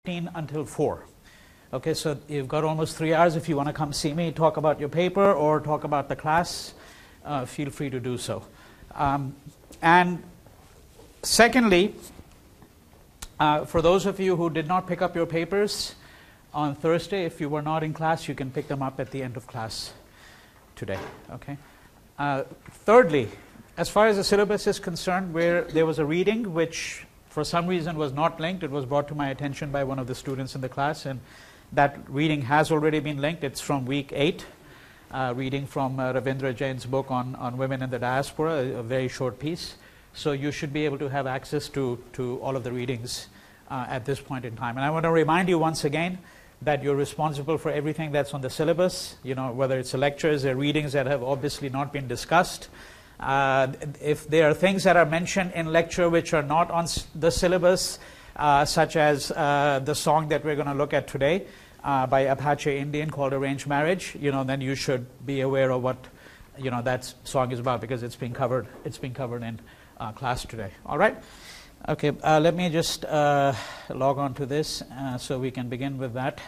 until 4. Okay, so you've got almost 3 hours. If you want to come see me, talk about your paper or talk about the class, feel free to do so. And secondly, for those of you who did not pick up your papers on Thursday, if you were not in class, you can pick them up at the end of class today. Okay. Thirdly, as far as the syllabus is concerned, where there was a reading which for some reason was not linked, it was brought to my attention by one of the students in the class, and that reading has already been linked. It's from week 8, reading from Ravindra Jain's book on women in the diaspora, a very short piece. So you should be able to have access to all of the readings at this point in time. And I want to remind you once again that you're responsible for everything that's on the syllabus, you know, whether it's the lectures or readings that have obviously not been discussed. If there are things that are mentioned in lecture which are not on the syllabus, such as the song that we're going to look at today by Apache Indian called Arranged Marriage, you know, then you should be aware of what, you know, that song is about, because it's being covered in class today. All right? Okay, let me just log on to this so we can begin with that.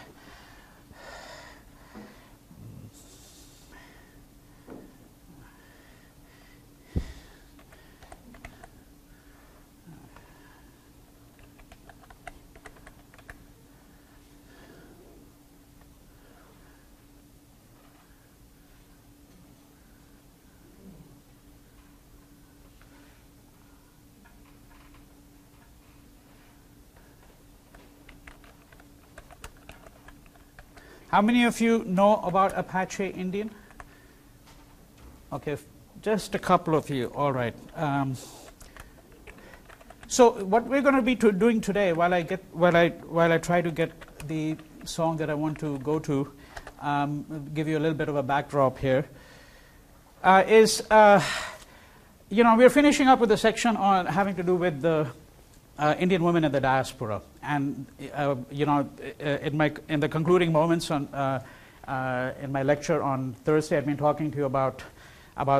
How many of you know about Apache Indian? Okay, just a couple of you. All right. So what we're going to be doing today, while I try to get the song that I want to go to, give you a little bit of a backdrop here, is you know, we're finishing up with a section on having to do with the Indian women in the diaspora, and you know, in the concluding moments on in my lecture on Thursday, I've been talking to you about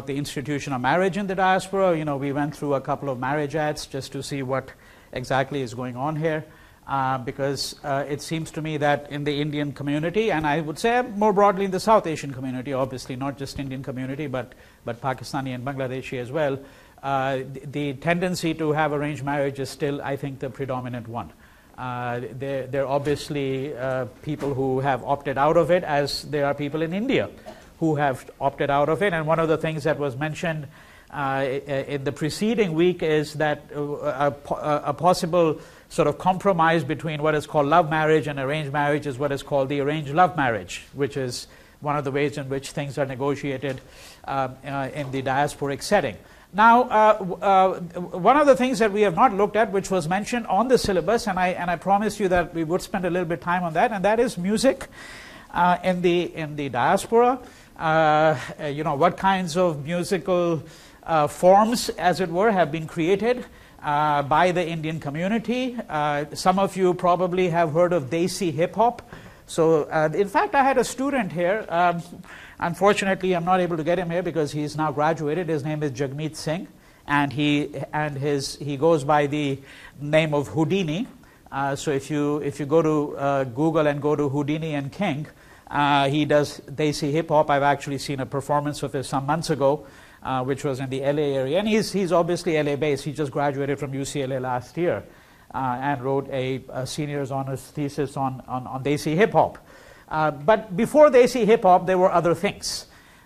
the institution of marriage in the diaspora. You know, we went through a couple of marriage ads just to see what exactly is going on here, because it seems to me that in the Indian community, and I would say more broadly in the South Asian community, obviously not just Indian community, but Pakistani and Bangladeshi as well. The tendency to have arranged marriage is still, I think, the predominant one. There are obviously people who have opted out of it, as there are people in India who have opted out of it. And one of the things that was mentioned in the preceding week is that a possible sort of compromise between what is called love marriage and arranged marriage is what is called the arranged love marriage, which is one of the ways in which things are negotiated in the diasporic setting. Now, one of the things that we have not looked at, which was mentioned on the syllabus, and I promised you that we would spend a little bit of time on that, and that is music in the diaspora. You know, what kinds of musical forms, as it were, have been created by the Indian community. Some of you probably have heard of Desi hip hop. So, in fact, I had a student here. Unfortunately, I'm not able to get him here because he's now graduated. His name is Jagmeet Singh, and he goes by the name of Houdini. So if you go to Google and go to Houdini and King, he does Desi hip hop. I've actually seen a performance of his some months ago, which was in the LA area, and he's obviously LA based. He just graduated from UCLA last year and wrote a senior's honors thesis on Desi hip hop. But before Desi hip hop, there were other things,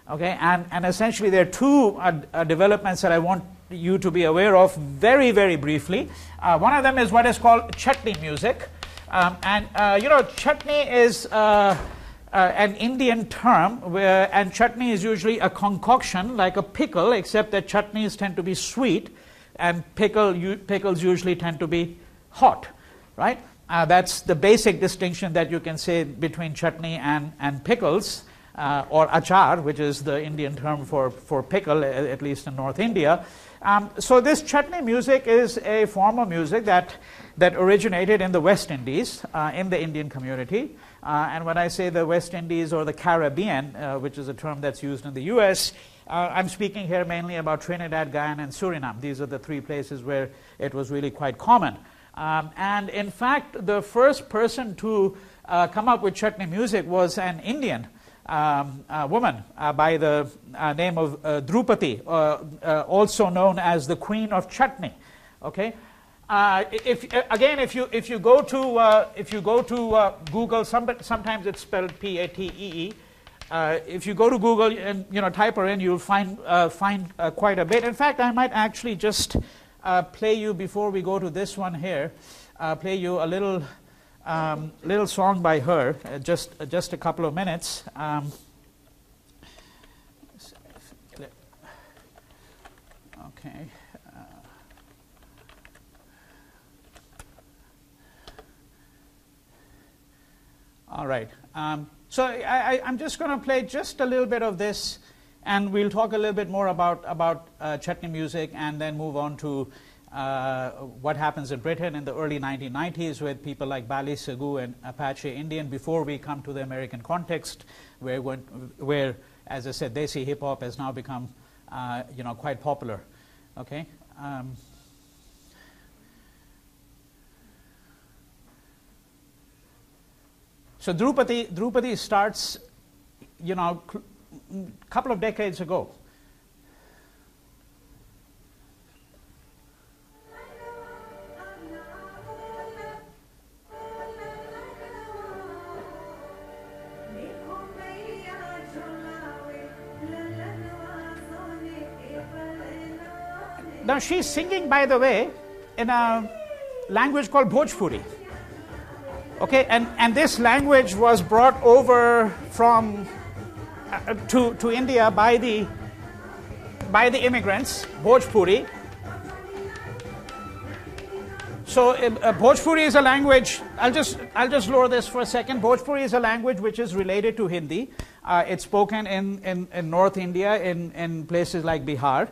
okay? And essentially, there are two developments that I want you to be aware of very, very briefly. One of them is what is called Chutney music, and you know, Chutney is an Indian term, and chutney is usually a concoction like a pickle, except that chutneys tend to be sweet, and pickles usually tend to be hot, right? That's the basic distinction that you can say between chutney and pickles, or achar, which is the Indian term for pickle, at least in North India. So this chutney music is a form of music that originated in the West Indies, in the Indian community. And when I say the West Indies or the Caribbean, which is a term that's used in the US, I'm speaking here mainly about Trinidad, Guyana, and Suriname. These are the three places where it was really quite common. And in fact, the first person to come up with Chutney music was an Indian woman by the name of Drupadi, also known as the Queen of Chutney. Okay. If you go to Google, sometimes it's spelled P-A-T-E-E. If you go to Google and type her in, you'll find quite a bit. In fact, I might actually just play you before we go to this one here. Play you a little song by her, just a couple of minutes. Okay. All right. So I'm just going to play just a little bit of this, and we'll talk a little bit more about Chutney music, and then move on to what happens in Britain in the early 1990s with people like Bali Sagoo and Apache Indian, before we come to the American context, where as I said, Desi hip hop has now become quite popular. Okay. So Drupadi starts, a couple of decades ago. Now she's singing, by the way, in a language called Bhojpuri. Okay, and this language was brought over from to India by the immigrants, Bhojpuri. So Bhojpuri is a language. I'll just lower this for a second. Bhojpuri is a language which is related to Hindi. It's spoken in North India, in places like Bihar,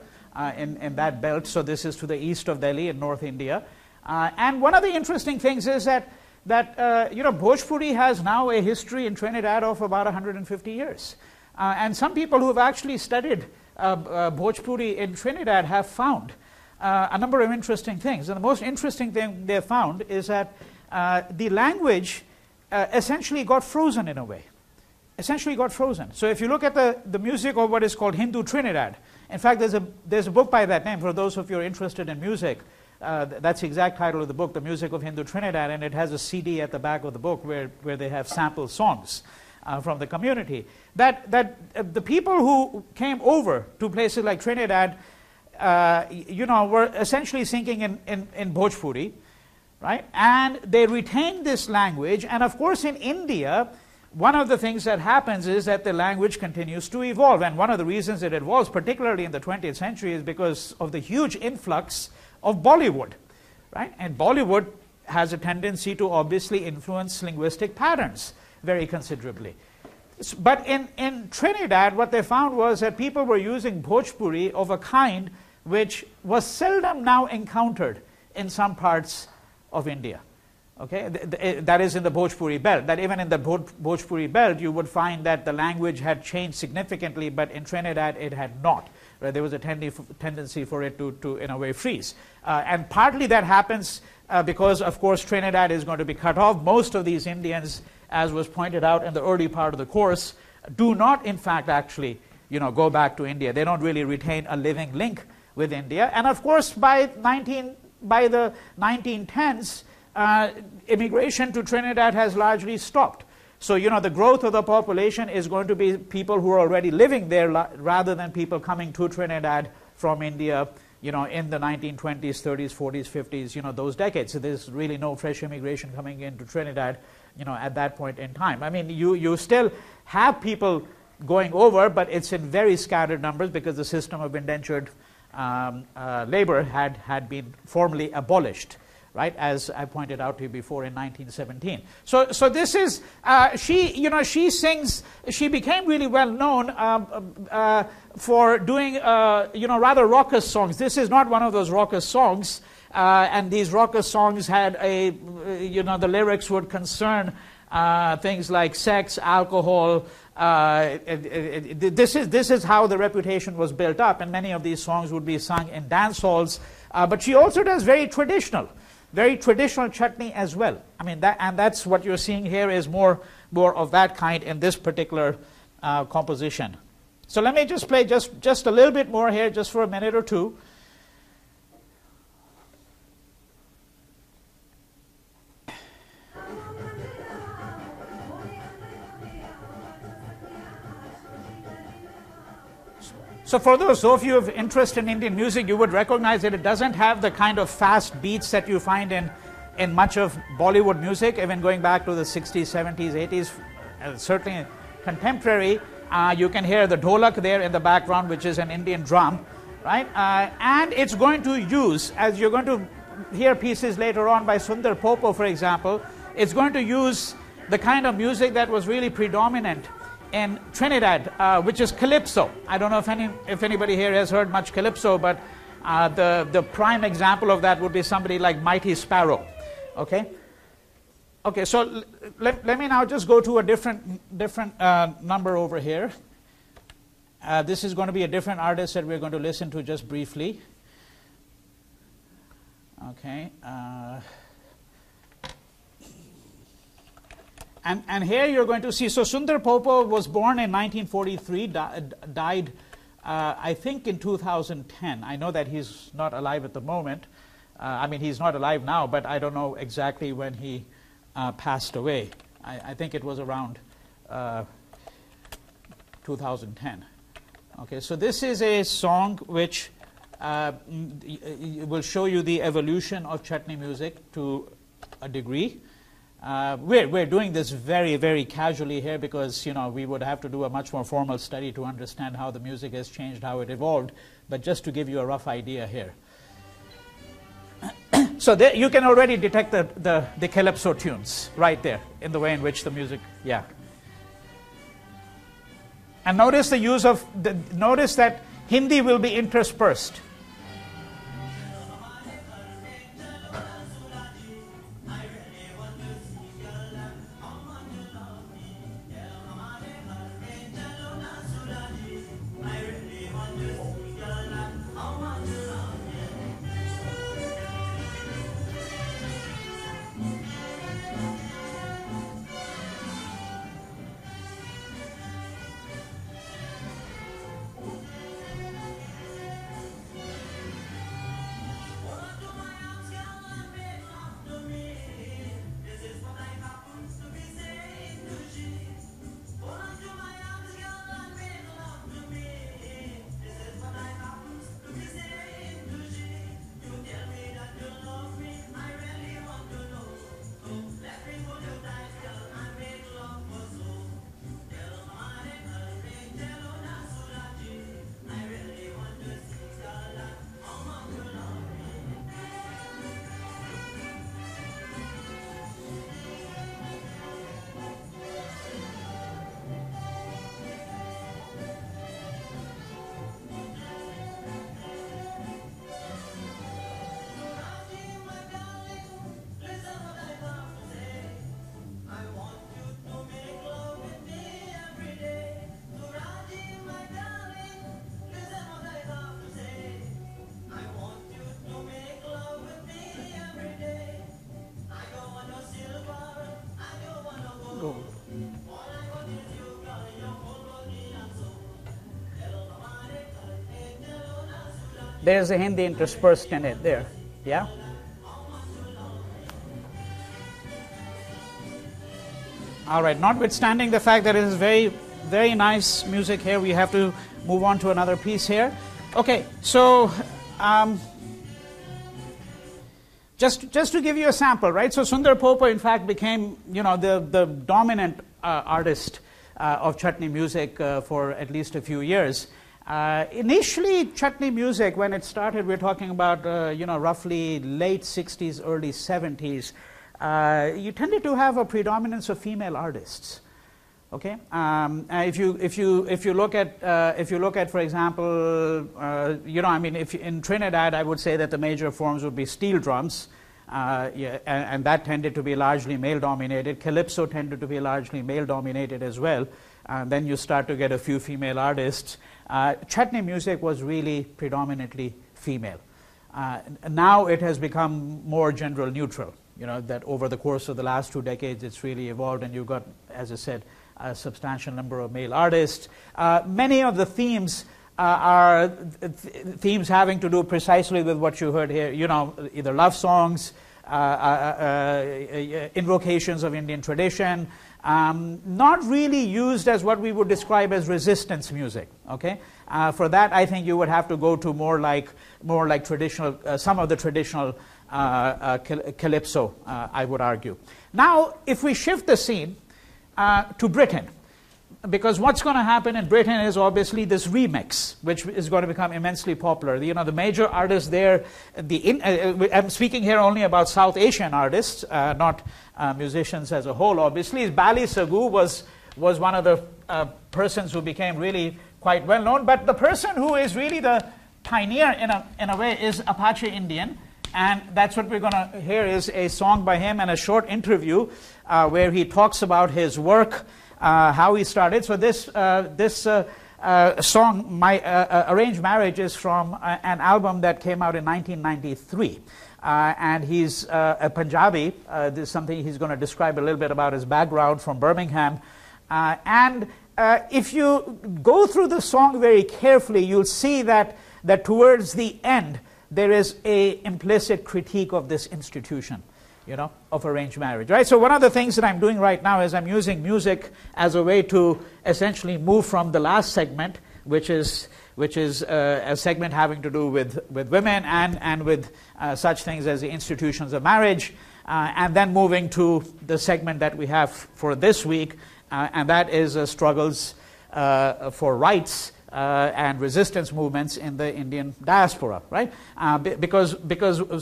in that belt. So this is to the east of Delhi in North India. And one of the interesting things is that Bhojpuri has now a history in Trinidad of about 150 years. And some people who have actually studied Bhojpuri in Trinidad have found a number of interesting things. And the most interesting thing they found is that the language essentially got frozen in a way. Essentially got frozen. So if you look at the music of what is called Hindu Trinidad, in fact, there's a book by that name for those of you who are interested in music. That's the exact title of the book, The Music of Hindu Trinidad, and it has a CD at the back of the book where they have sample songs from the community. That the people who came over to places like Trinidad, were essentially singing in Bhojpuri, right? And they retained this language, and of course in India, one of the things that happens is that the language continues to evolve, and one of the reasons it evolves, particularly in the 20th century, is because of the huge influx of Bollywood, right? And Bollywood has a tendency to obviously influence linguistic patterns very considerably. But in Trinidad, what they found was that people were using Bhojpuri of a kind which was seldom now encountered in some parts of India. Okay, that is in the Bhojpuri belt. That even in the Bhojpuri belt, you would find that the language had changed significantly, but in Trinidad it had not. Right? There was a tendency for it to in a way, freeze. And partly that happens because, of course, Trinidad is going to be cut off. Most of these Indians, as was pointed out in the early part of the course, do not, in fact, actually, go back to India. They don't really retain a living link with India. And of course, by the 1910s, immigration to Trinidad has largely stopped. So, the growth of the population is going to be people who are already living there rather than people coming to Trinidad from India, in the 1920s, 30s, 40s, 50s, those decades. So there's really no fresh immigration coming into Trinidad, at that point in time. I mean, you still have people going over, but it's in very scattered numbers because the system of indentured labor had been formally abolished. Right, as I pointed out to you before in 1917. So this is she sings. She became really well known for doing rather raucous songs. This is not one of those raucous songs, and these raucous songs had the lyrics would concern things like sex, alcohol. This is how the reputation was built up, and many of these songs would be sung in dance halls. But she also does very traditional very traditional chutney as well. I mean, that's what you're seeing here is more of that kind in this particular composition. So let me just play just a little bit more here, just for a minute or two. So for those of you of interest in Indian music, you would recognize that it doesn't have the kind of fast beats that you find in much of Bollywood music, even going back to the 60s, 70s, 80s, certainly contemporary. You can hear the dholak there in the background, which is an Indian drum, right? And it's going to use, as you're going to hear pieces later on by Sundar Popo, for example, it's going to use the kind of music that was really predominant in Trinidad, which is calypso. I don't know if anybody here has heard much calypso, but the prime example of that would be somebody like Mighty Sparrow. Okay, so let me now just go to a different number over here. This is going to be a different artist that we're going to listen to just briefly. Okay. And here you're going to see, so Sundar Popo was born in 1943, died, I think, in 2010. I know that he's not alive at the moment. I mean, he's not alive now, but I don't know exactly when he passed away. I think it was around 2010. Okay, so this is a song which will show you the evolution of Chutney music to a degree. We're doing this very, very casually here because, you know, we would have to do a much more formal study to understand how the music has changed, how it evolved, but just to give you a rough idea here. So there, you can already detect the calypso tunes right there in the way in which the music, yeah. And notice the use of, notice that Hindi will be interspersed. There's a Hindi interspersed in it there, yeah? All right, notwithstanding the fact that it is very, very nice music here, we have to move on to another piece here. Okay, so just to give you a sample, right? So Sundar Popo, in fact, became, you know, the dominant artist of Chutney music for at least a few years. Initially, Chutney music, when it started, we're talking about, you know, roughly late 60s, early 70s. You tended to have a predominance of female artists. Okay, if you look at, for example, you know, I mean, if in Trinidad, I would say that the major forms would be steel drums, yeah, and that tended to be largely male-dominated. Calypso tended to be largely male-dominated as well. Then you start to get a few female artists. Chutney music was really predominantly female. Now it has become more general neutral, that over the course of the last 2 decades it's really evolved, and you've got, as I said, a substantial number of male artists. Many of the themes are themes having to do precisely with what you heard here, either love songs, invocations of Indian tradition, not really used as what we would describe as resistance music. Okay, for that I think you would have to go to more like traditional, some of the traditional calypso, I would argue. Now, if we shift the scene to Britain, because what's going to happen in Britain is obviously this remix, which is going to become immensely popular. The major artists there, I'm speaking here only about South Asian artists, not musicians as a whole, obviously. Bali Sagoo was one of the persons who became really quite well known, but the person who is really the pioneer in a way is Apache Indian, and that's what we're going to hear is a song by him and a short interview where he talks about his work, how he started. So this song, My Arranged Marriage, is from an album that came out in 1993. And he's a Punjabi. This is something he's going to describe a little bit about his background from Birmingham. If you go through the song very carefully, you'll see that towards the end, there is a implicit critique of this institution, of arranged marriage, right? So one of the things that I'm doing right now is I'm using music as a way to essentially move from the last segment, which is a segment having to do with women and with such things as the institutions of marriage, and then moving to the segment that we have for this week, and that is struggles for rights and resistance movements in the Indian diaspora, right? Because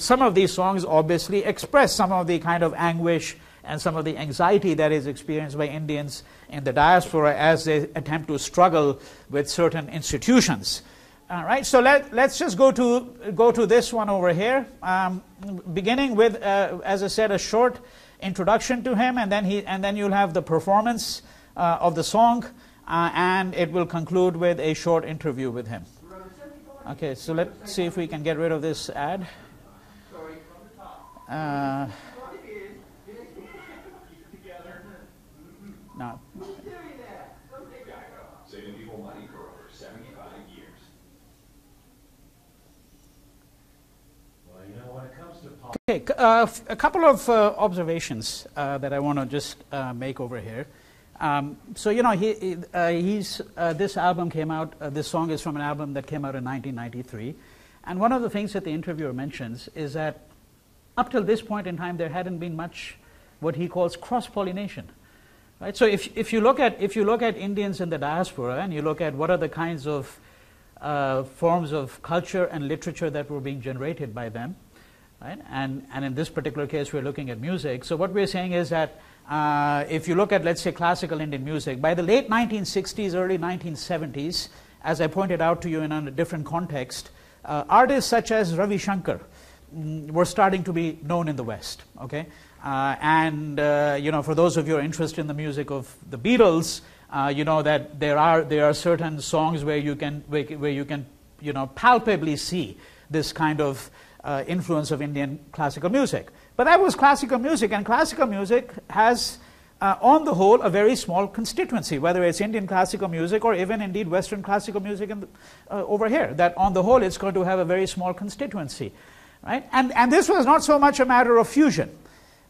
some of these songs obviously express some of the kind of anguish and some of the anxiety that is experienced by Indians in the diaspora as they attempt to struggle with certain institutions. All right, so let's just go to this one over here, beginning with, as I said, a short introduction to him, and then you'll have the performance of the song. And it will conclude with a short interview with him. Okay, so let's see if we can get rid of this ad. No. Saving people money for over 75 years. Well, when it comes to okay, a couple of observations that I want to just make over here. So this album came out. This song is from an album that came out in 1993, and one of the things that the interviewer mentions is that up till this point in time there hadn't been much what he calls cross-pollination, right? So if you look at Indians in the diaspora and you look at what are the kinds of forms of culture and literature that were being generated by them, right? And in this particular case we're looking at music. So what we're saying is that if you look at, let's say, classical Indian music, by the late 1960s, early 1970s, as I pointed out to you in a different context, artists such as Ravi Shankar were starting to be known in the West. Okay, for those of you who are interested in the music of the Beatles, that there are certain songs where you can palpably see this kind of influence of Indian classical music. But that was classical music, and classical music has, on the whole, a very small constituency, whether it's Indian classical music or even indeed Western classical music over here, that on the whole it's going to have a very small constituency, right? And this was not so much a matter of fusion,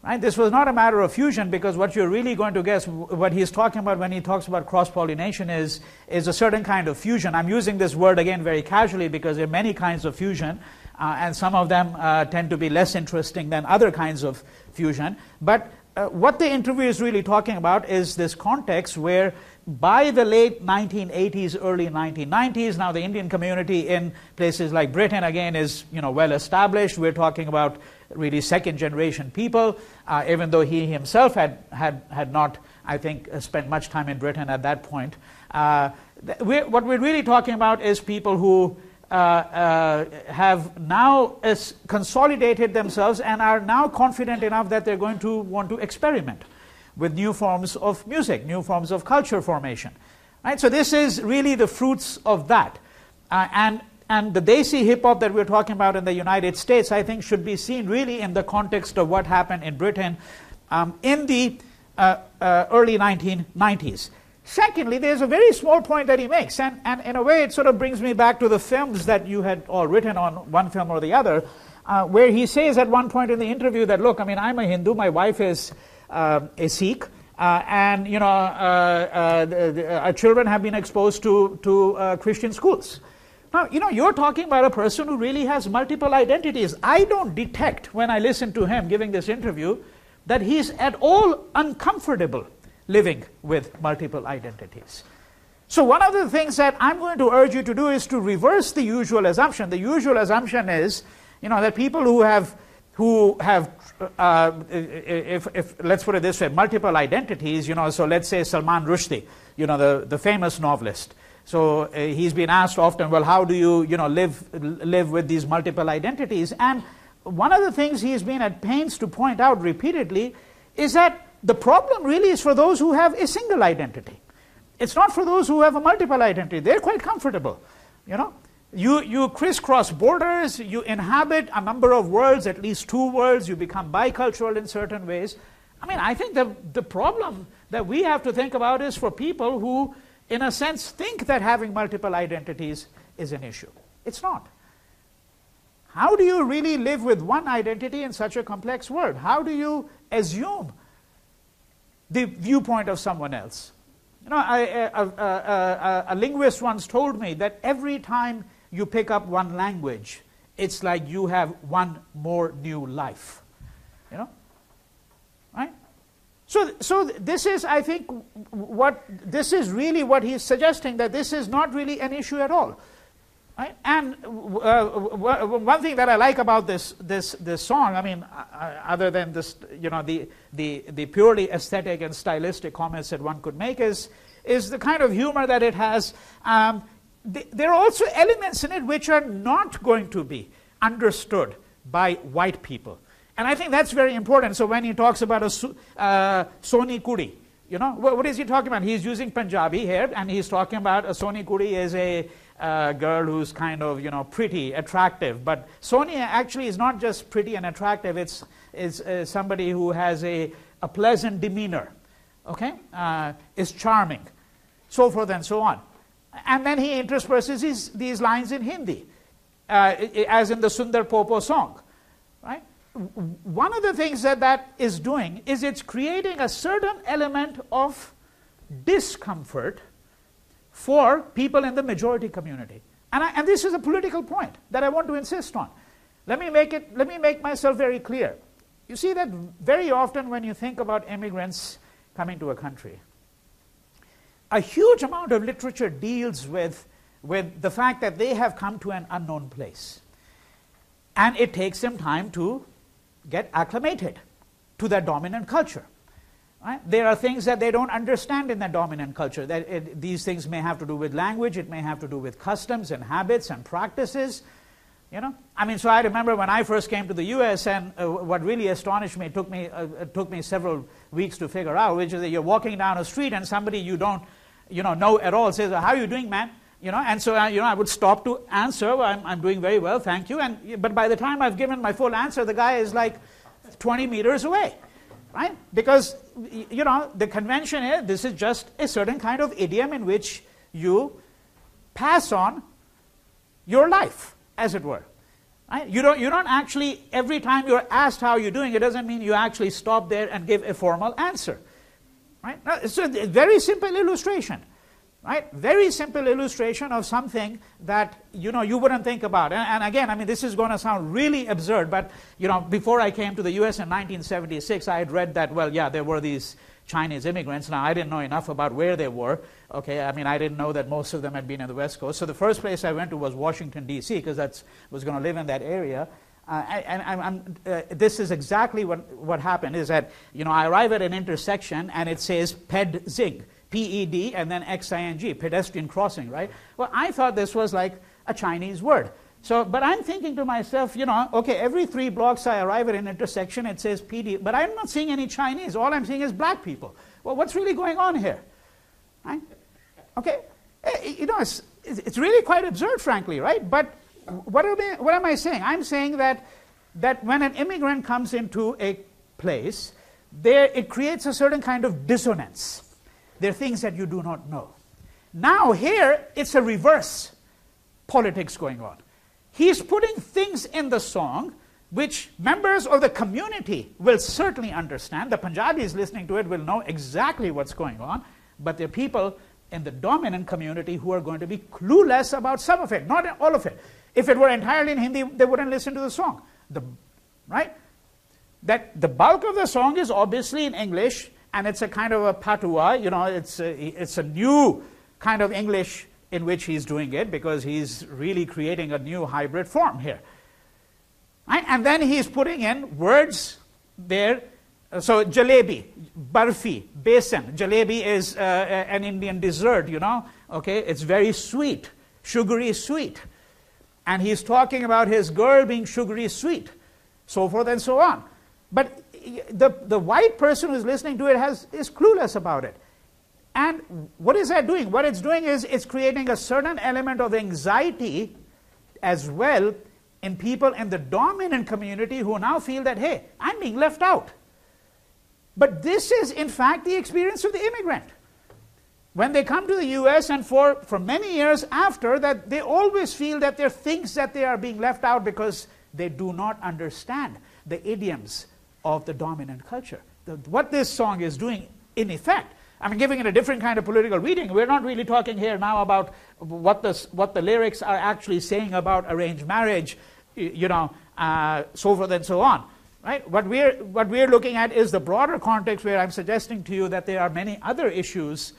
right? This was not a matter of fusion, because what you're really going to guess, what he's talking about when he talks about cross-pollination is a certain kind of fusion. I'm using this word again very casually because there are many kinds of fusion, and some of them tend to be less interesting than other kinds of fusion. But what the interview is really talking about is this context where by the late 1980s, early 1990s, now the Indian community in places like Britain, again, is well established. We're talking about really second generation people, even though he himself had not, I think, spent much time in Britain at that point. What we're really talking about is people who have now consolidated themselves and are now confident enough that they're going to want to experiment with new forms of music, new forms of culture formation. Right? So this is really the fruits of that. And And the Desi hip-hop that we're talking about in the United States, I think, should be seen really in the context of what happened in Britain in the early 1990s. Secondly, there's a very small point that he makes, and in a way it sort of brings me back to the films that you had all written on, one film or the other, where he says at one point in the interview that, look, I mean, I'm a Hindu, my wife is a Sikh, and you know, our children have been exposed to Christian schools. Now, you know, you're talking about a person who really has multiple identities. I don't detect, when I listen to him giving this interview, that he's at all uncomfortable living with multiple identities. So one of the things that I'm going to urge you to do is to reverse the usual assumption. The usual assumption is, you know, that people who have if let's put it this way, multiple identities, you know, so let's say Salman Rushdie, you know, the famous novelist. So he's been asked often, well, how do you, you know, live with these multiple identities? And one of the things he's been at pains to point out repeatedly is that the problem really is for those who have a single identity. It's not for those who have a multiple identity. They're quite comfortable, you know. You crisscross borders, you inhabit a number of worlds, at least 2 worlds, you become bicultural in certain ways. I mean, I think the problem that we have to think about is for people who, in a sense, think that having multiple identities is an issue. It's not. How do you really live with one identity in such a complex world? How do you assume the viewpoint of someone else? You know, a linguist once told me that every time you pick up one language, it's like you have one more new life. You know, right? So this is, I think, this is really what he's suggesting, that this is not really an issue at all. Right? And one thing that I like about this song, I mean, other than this, you know, the purely aesthetic and stylistic comments that one could make, is the kind of humor that it has. There are also elements in it which are not going to be understood by white people, and I think that's very important. So when he talks about a Soni Kudi, you know, what is he talking about? He's using Punjabi here, and he's talking about a Soni Kudi is a girl who's kind of, you know, pretty, attractive. But Sonia actually is not just pretty and attractive, it's somebody who has a pleasant demeanor, okay, is charming, so forth and so on. And then he intersperses these lines in Hindi, as in the Sundar Popo song, right? One of the things that is doing is it's creating a certain element of discomfort for people in the majority community. And this is a political point that I want to insist on. Let me make myself very clear. You see that very often when you think about immigrants coming to a country, a huge amount of literature deals with the fact that they have come to an unknown place. And it takes them time to get acclimated to their dominant culture. Right? There are things that they don't understand in their dominant culture. These things may have to do with language, it may have to do with customs and habits and practices. You know, I mean, so I remember when I first came to the U.S. and what really astonished me, it took me several weeks to figure out, which is that you're walking down a street and somebody you don't, you know at all says, "How are you doing, man?" You know, and so I would stop to answer. Well, I'm doing very well, thank you. But by the time I've given my full answer, the guy is like 20 meters away, right? Because you know the convention is this is just a certain kind of idiom in which you pass on your life, as it were. Right? You don't actually, every time you're asked how you're doing, it doesn't mean you actually stop there and give a formal answer. Right? Now, it's a very simple illustration. Right? Very simple illustration of something that you wouldn't think about. And again, I mean, this is going to sound really absurd, but before I came to the U.S. in 1976, I had read that, well, yeah, there were these Chinese immigrants. Now, I didn't know enough about where they were. Okay, I mean, I didn't know that most of them had been in the West Coast. So the first place I went to was Washington, D.C., because I was going to live in that area. This is exactly what happened, is that, I arrive at an intersection and it says PED-ZING, P-E-D, and then X-I-N-G, pedestrian crossing, right? Well, I thought this was like a Chinese word. So, but I'm thinking to myself, okay, every 3 blocks I arrive at an intersection, it says PD, but I'm not seeing any Chinese. All I'm seeing is black people. Well, what's really going on here? Right? Okay, it's really quite absurd, frankly, right? But what am I saying? I'm saying that when an immigrant comes into a place, it creates a certain kind of dissonance. There are things that you do not know. Now here, it's a reverse politics going on. He's putting things in the song which members of the community will certainly understand. The Punjabis listening to it will know exactly what's going on, but there are people in the dominant community who are going to be clueless about some of it, not all of it. If it were entirely in Hindi, they wouldn't listen to the song. Right? That the bulk of the song is obviously in English, and it's a kind of a patois, it's a new kind of English in which he's doing it, because he's really creating a new hybrid form here. Right? And then he's putting in words there. So jalebi, barfi, besan. Jalebi is an Indian dessert, Okay, it's very sweet, sugary sweet. And he's talking about his girl being sugary sweet, so forth and so on. But the white person who's listening to it is clueless about it. And what is that doing? What it's doing is it's creating a certain element of anxiety as well in people in the dominant community who now feel that, hey, I'm being left out. But this is, in fact, the experience of the immigrant. When they come to the US, and for many years after that, they always feel that there are things that they are being left out because they do not understand the idioms of the dominant culture. What this song is doing, in effect, I'm giving it a different kind of political reading. We're not really talking here now about what the lyrics are actually saying about arranged marriage, so forth and so on. Right? What we're looking at is the broader context, where I'm suggesting to you that there are many other issues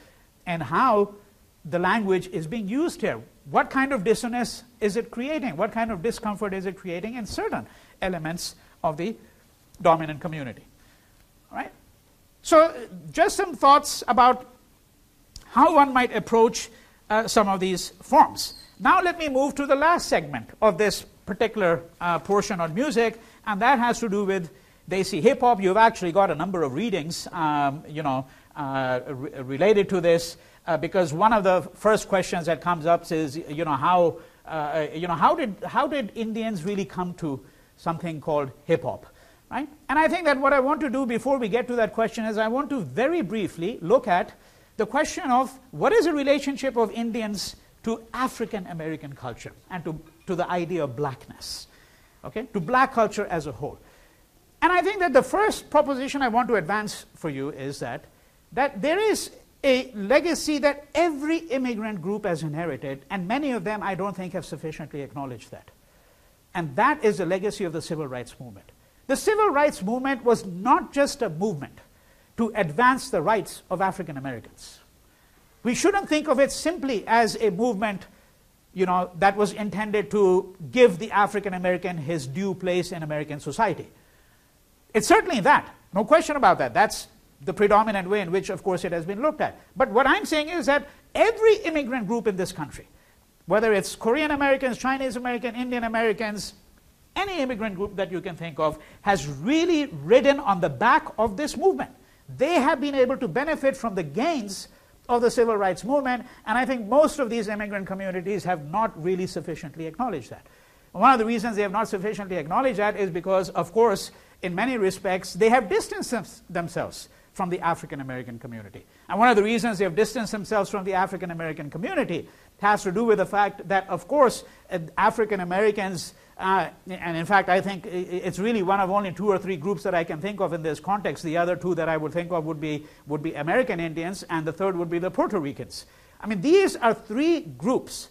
and how the language is being used here. What kind of dissonance is it creating? What kind of discomfort is it creating in certain elements of the dominant community? All right? So just some thoughts about how one might approach some of these forms. Now let me move to the last segment of this particular portion on music, and that has to do with Desi hip hop. You've actually got a number of readings, related to this, because one of the first questions that comes up is, how did Indians really come to something called hip hop? Right? And I think that what I want to do before we get to that question is I want to very briefly look at the question of what is the relationship of Indians to African American culture and to the idea of blackness, okay, to black culture as a whole. And I think that the first proposition I want to advance for you is that there is a legacy that every immigrant group has inherited, and many of them I don't think have sufficiently acknowledged that. And that is the legacy of the civil rights movement. The civil rights movement was not just a movement to advance the rights of African Americans. We shouldn't think of it simply as a movement, that was intended to give the African American his due place in American society. It's certainly that, no question about that. That's the predominant way in which, of course, it has been looked at. But what I'm saying is that every immigrant group in this country, whether it's Korean Americans, Chinese American, Indian Americans, any immigrant group that you can think of, has really ridden on the back of this movement. They have been able to benefit from the gains of the civil rights movement, and I think most of these immigrant communities have not really sufficiently acknowledged that. One of the reasons they have not sufficiently acknowledged that is because, of course, in many respects, they have distanced themselves from the African American community. And one of the reasons they have distanced themselves from the African American community has to do with the fact that, of course, African Americans, and in fact, I think it's really one of only 2 or 3 groups that I can think of in this context. The other 2 that I would think of would be American Indians, and the third would be the Puerto Ricans. I mean, these are 3 groups,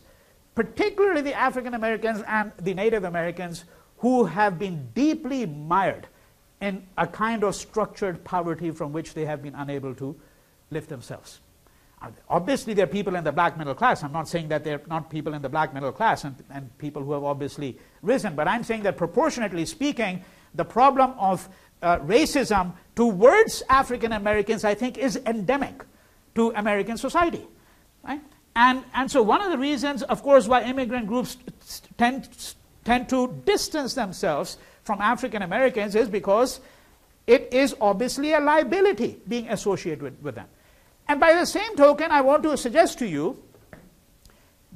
particularly the African Americans and the Native Americans, who have been deeply mired in a kind of structured poverty from which they have been unable to lift themselves. Obviously, there are people in the black middle class. I'm not saying that there are not people in the black middle class and people who have obviously risen, but I'm saying that proportionately speaking, the problem of racism towards African Americans, I think, is endemic to American society. Right? And so one of the reasons, of course, why immigrant groups tend to distance themselves from African Americans is because it is obviously a liability being associated with them. And by the same token, I want to suggest to you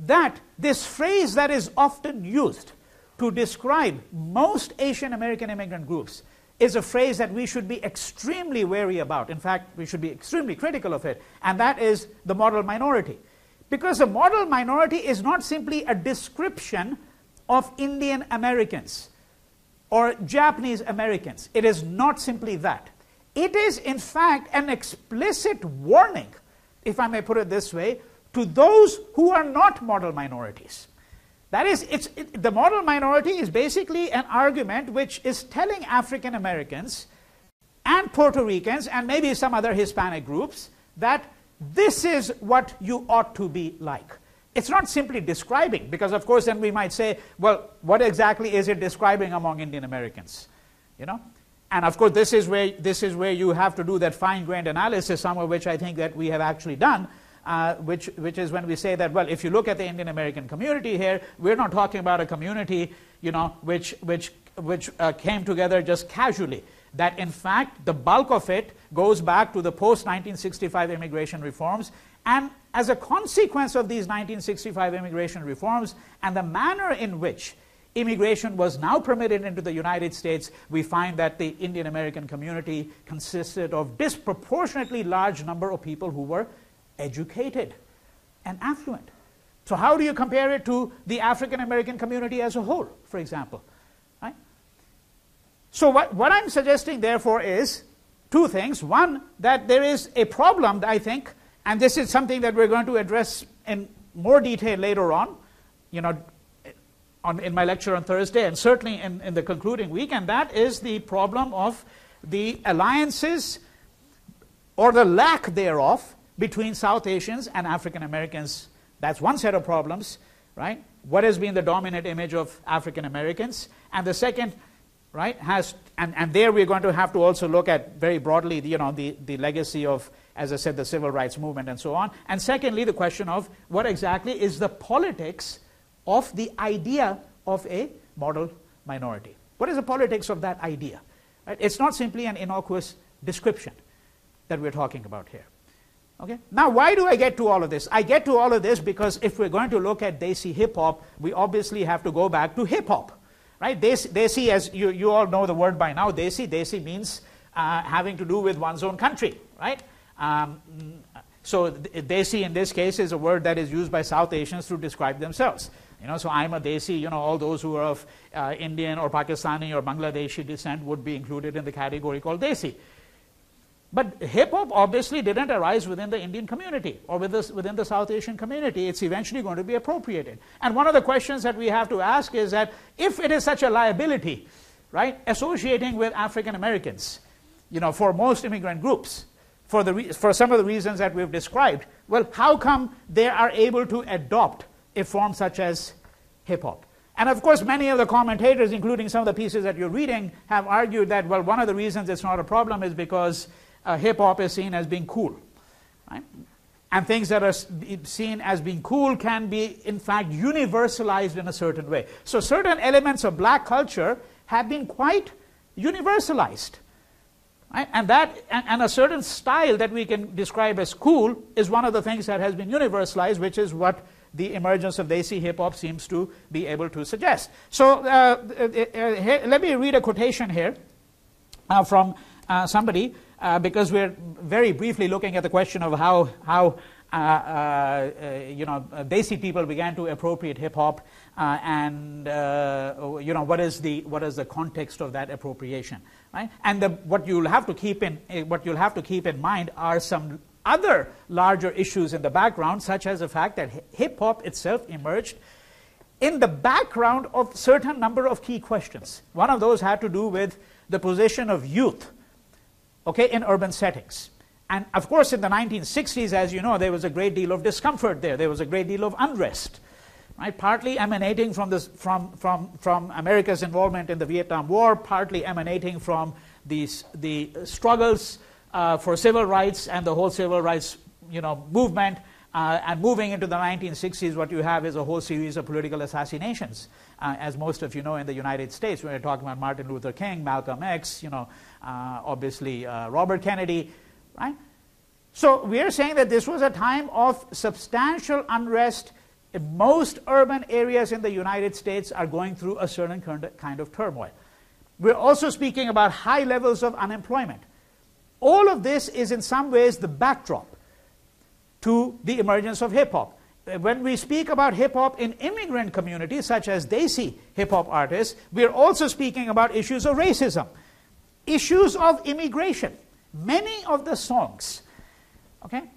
that this phrase that is often used to describe most Asian American immigrant groups is a phrase that we should be extremely wary about. In fact, we should be extremely critical of it, and that is the model minority. Because the model minority is not simply a description of Indian Americans or Japanese Americans. It is not simply that. It is, in fact, an explicit warning, if I may put it this way, to those who are not model minorities. That is, the model minority is basically an argument which is telling African Americans and Puerto Ricans and maybe some other Hispanic groups that this is what you ought to be like. It's not simply describing, because of course then we might say, well, what exactly is it describing among Indian Americans? You know? And of course this is where you have to do that fine-grained analysis, some of which I think that we have actually done, which is when we say that, well, if you look at the Indian American community here, we're not talking about a community, you know, which came together just casually. That in fact the bulk of it goes back to the post-1965 immigration reforms, and as a consequence of these 1965 immigration reforms and the manner in which immigration was now permitted into the United States, we find that the Indian American community consisted of disproportionately large number of people who were educated and affluent. So how do you compare it to the African American community as a whole, for example? Right? So what I'm suggesting, therefore, is two things. One, that there is a problem, I think, and this is something that we're going to address in more detail later on, you know, in my lecture on Thursday, and certainly in the concluding week, and that is the problem of the alliances or the lack thereof between South Asians and African Americans. That's one set of problems, right? What has been the dominant image of African Americans? And the second, right, and there we're going to have to also look at very broadly, you know, the legacy of, as I said, the civil rights movement and so on. And secondly, the question of what exactly is the politics of the idea of a model minority. What is the politics of that idea? Right? It's not simply an innocuous description that we're talking about here. Okay? Now, why do I get to all of this? I get to all of this because if we're going to look at Desi hip-hop, we obviously have to go back to hip-hop. Right? Desi, as you all know the word by now, Desi means having to do with one's own country. Right? So Desi in this case is a word that is used by South Asians to describe themselves. You know, so I'm a Desi, you know, all those who are of Indian or Pakistani or Bangladeshi descent would be included in the category called Desi. But hip-hop obviously didn't arise within the Indian community or within the South Asian community. It's eventually going to be appropriated. And one of the questions that we have to ask is that if it is such a liability, right, associating with African Americans, you know, for most immigrant groups, for some of the reasons that we've described, well, how come they are able to adopt a form such as hip-hop? And of course, many of the commentators, including some of the pieces that you're reading, have argued that, well, one of the reasons it's not a problem is because hip-hop is seen as being cool. Right? And things that are seen as being cool can be, in fact, universalized in a certain way. So certain elements of black culture have been quite universalized. Right? And a certain style that we can describe as cool is one of the things that has been universalized, which is what the emergence of Desi hip-hop seems to be able to suggest. So let me read a quotation here from somebody, because we're very briefly looking at the question of how you know, Desi people began to appropriate hip-hop, and you know, what is the context of that appropriation, right? And what you'll have to keep in mind are some other larger issues in the background, such as the fact that hip-hop itself emerged in the background of certain number of key questions. One of those had to do with the position of youth, okay, in urban settings. And of course, in the 1960s, as you know, there was a great deal of discomfort there. There was a great deal of unrest, right? Partly emanating from America's involvement in the Vietnam War, partly emanating from the struggles for civil rights and the whole civil rights, you know, movement. And moving into the 1960s, what you have is a whole series of political assassinations, as most of you know, in the United States. We're talking about Martin Luther King, Malcolm X, you know, obviously Robert Kennedy, right? So we are saying that this was a time of substantial unrest Most urban areas in the United States are going through a certain kind of turmoil. We're also speaking about high levels of unemployment. All of this is in some ways the backdrop to the emergence of hip-hop. When we speak about hip-hop in immigrant communities, such as Desi hip-hop artists, we're also speaking about issues of racism, issues of immigration. Many of the songs,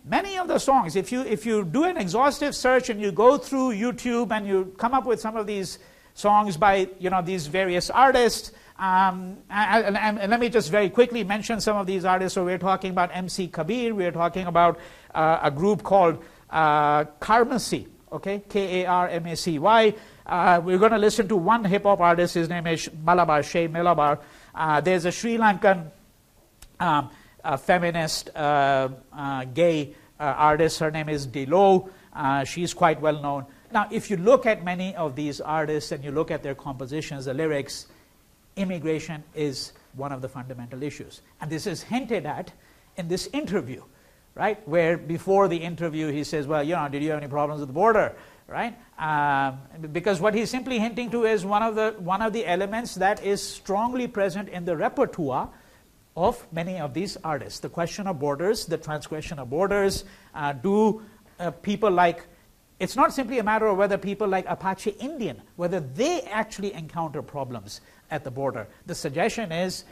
many of the songs, if you do an exhaustive search and you go through YouTube and you come up with some of these songs by these various artists, and let me just very quickly mention some of these artists. So we're talking about MC Kabir, we're talking about a group called Karmacy, Karmacy. We're going to listen to one hip-hop artist, his name is Malabar, Shay Malabar. There's a Sri Lankan feminist gay artist, her name is Dilo. She's quite well known. Now, if you look at many of these artists and you look at their compositions, the lyrics, immigration is one of the fundamental issues. And this is hinted at in this interview, right? Where before the interview he says, well, did you have any problems with the border, right? Because what he's simply hinting to is one of the elements that is strongly present in the repertoire of many of these artists. The question of borders, the transgression of borders, people like, it's not simply a matter of whether people like Apache Indian, whether they actually encounter problems at the border. The suggestion is,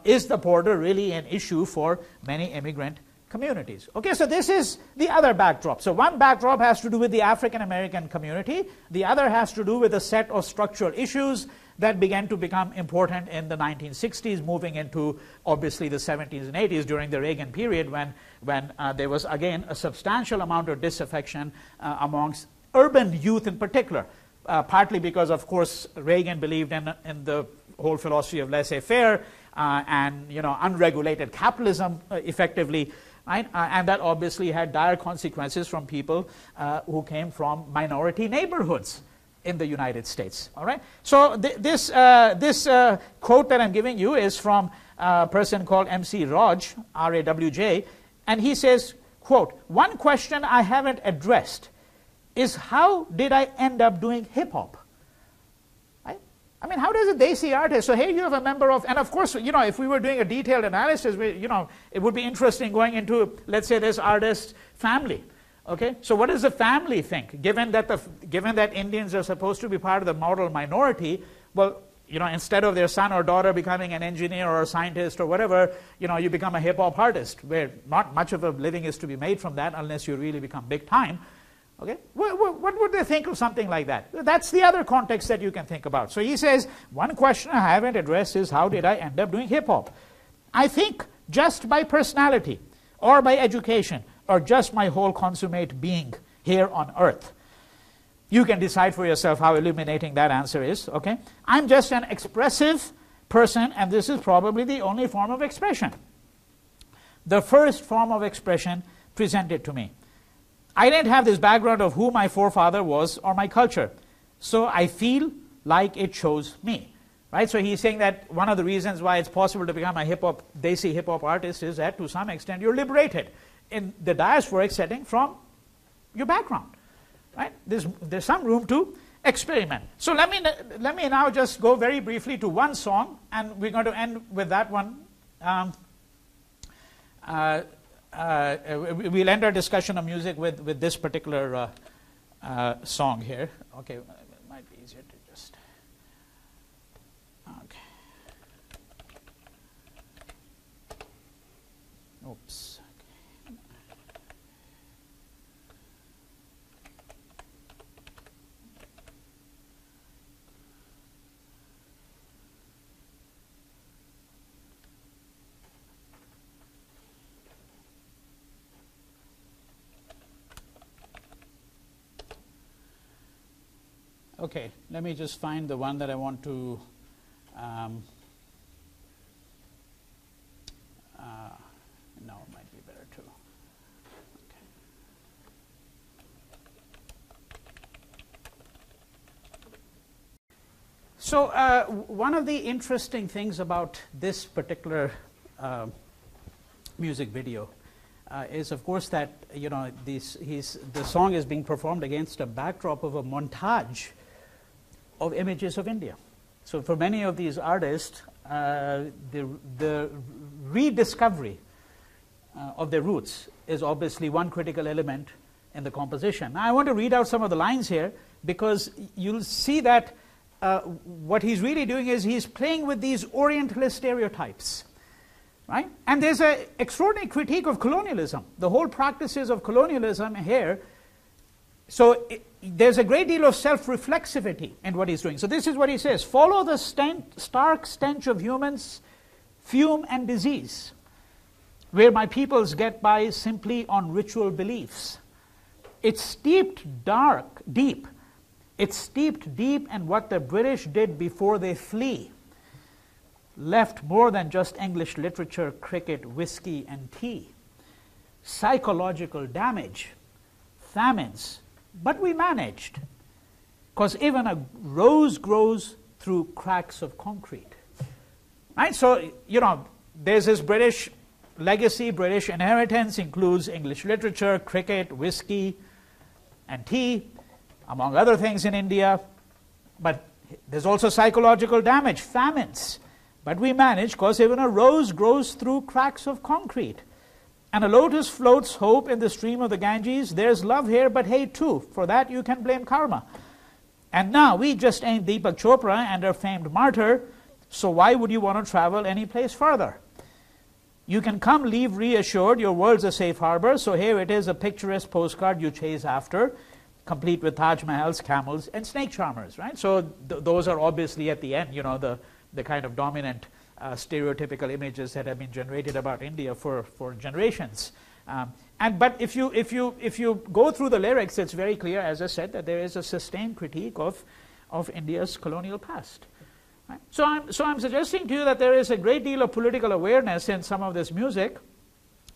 is the border really an issue for many immigrant communities? Okay, so this is the other backdrop. So one backdrop has to do with the African American community. The other has to do with a set of structural issues that began to become important in the 1960s, moving into obviously the 70s and 80s during the Reagan period when there was again a substantial amount of disaffection amongst urban youth in particular. Partly because, of course, Reagan believed in the whole philosophy of laissez-faire and unregulated capitalism effectively, right? And that obviously had dire consequences from people who came from minority neighborhoods in the United States. All right. So this quote that I'm giving you is from a person called MC Raj, R-A-W-J, and he says, quote, "One question I haven't addressed is how did I end up doing hip-hop?" Right? I mean, how does a Desi artist, so here you have a member of, and of course, if we were doing a detailed analysis, it would be interesting going into, let's say, this artist's family. Okay, so what does the family think? Given that Indians are supposed to be part of the model minority, well, instead of their son or daughter becoming an engineer or a scientist or whatever, you become a hip-hop artist, where not much of a living is to be made from that unless you really become big time. Okay, what would they think of something like that? That's the other context that you can think about. So he says, one question I haven't addressed is how did I end up doing hip-hop? I think just by personality or by education or just my whole consummate being here on earth. You can decide for yourself how illuminating that answer is. Okay, I'm just an expressive person, and this is probably the only form of expression. The first form of expression presented to me. I didn't have this background of who my forefather was or my culture, so I feel like it chose me. Right? So he's saying that one of the reasons why it's possible to become a Desi hip-hop artist is that to some extent you're liberated in the diasporic setting from your background. Right? There's some room to experiment. So let me now just go very briefly to one song, and we're going to end with that one. We'll end our discussion of music with this particular song here. Okay, it might be easier to just. Okay. Oops. Okay, let me just find the one that I want to no, it might be better too. Okay. So one of the interesting things about this particular music video is, of course, that the song is being performed against a backdrop of a montage of images of India. So for many of these artists, the rediscovery of their roots is obviously one critical element in the composition. Now, I want to read out some of the lines here, because you'll see that what he's really doing is he's playing with these Orientalist stereotypes, right? And there's an extraordinary critique of colonialism, the whole practices of colonialism here. So there's a great deal of self-reflexivity in what he's doing. So this is what he says: follow the stark stench of humans, fume and disease, where my peoples get by simply on ritual beliefs. It's steeped deep. It's steeped deep in what the British did before they flee. Left more than just English literature, cricket, whiskey, and tea. Psychological damage, famines, but we managed, because even a rose grows through cracks of concrete. Right? So, there's this British legacy, British inheritance, includes English literature, cricket, whiskey, and tea, among other things in India. But there's also psychological damage, famines. But we manage, because even a rose grows through cracks of concrete. And a lotus floats hope in the stream of the Ganges. There's love here, but hate too. For that you can blame karma. And now we just ain't Deepak Chopra and our famed martyr, so why would you want to travel any place further? You can come, leave reassured, your world's a safe harbor, so here it is, a picturesque postcard you chase after, complete with Taj Mahals, camels, and snake charmers, right? So those are obviously at the end, the kind of dominant stereotypical images that have been generated about India for generations. But if you go through the lyrics, it's very clear, as I said, that there is a sustained critique of India's colonial past. Right? So I'm suggesting to you that there is a great deal of political awareness in some of this music.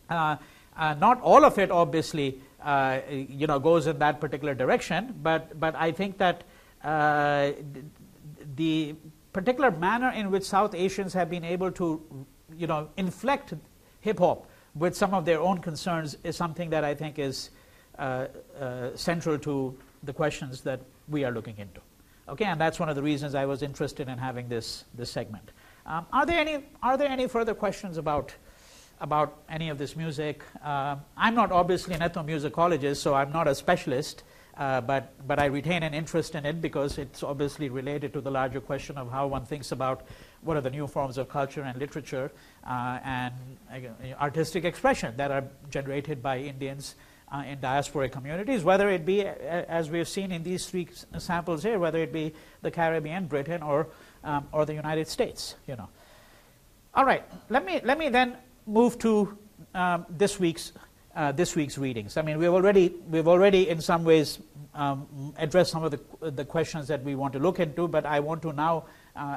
Not all of it, obviously, goes in that particular direction, but I think that the particular manner in which South Asians have been able to, inflect hip-hop with some of their own concerns is something that I think is central to the questions that we are looking into. Okay, and that's one of the reasons I was interested in having this segment. Are there any further questions about any of this music? I'm not obviously an ethnomusicologist, so I'm not a specialist, but I retain an interest in it because it's obviously related to the larger question of how one thinks about what are the new forms of culture and literature and artistic expression that are generated by Indians in diasporic communities, whether it be, as we've seen in these three samples here, whether it be the Caribbean, Britain, or the United States. All right, let me then move to this week's readings. I mean, we've already in some ways addressed some of the questions that we want to look into, but I want to now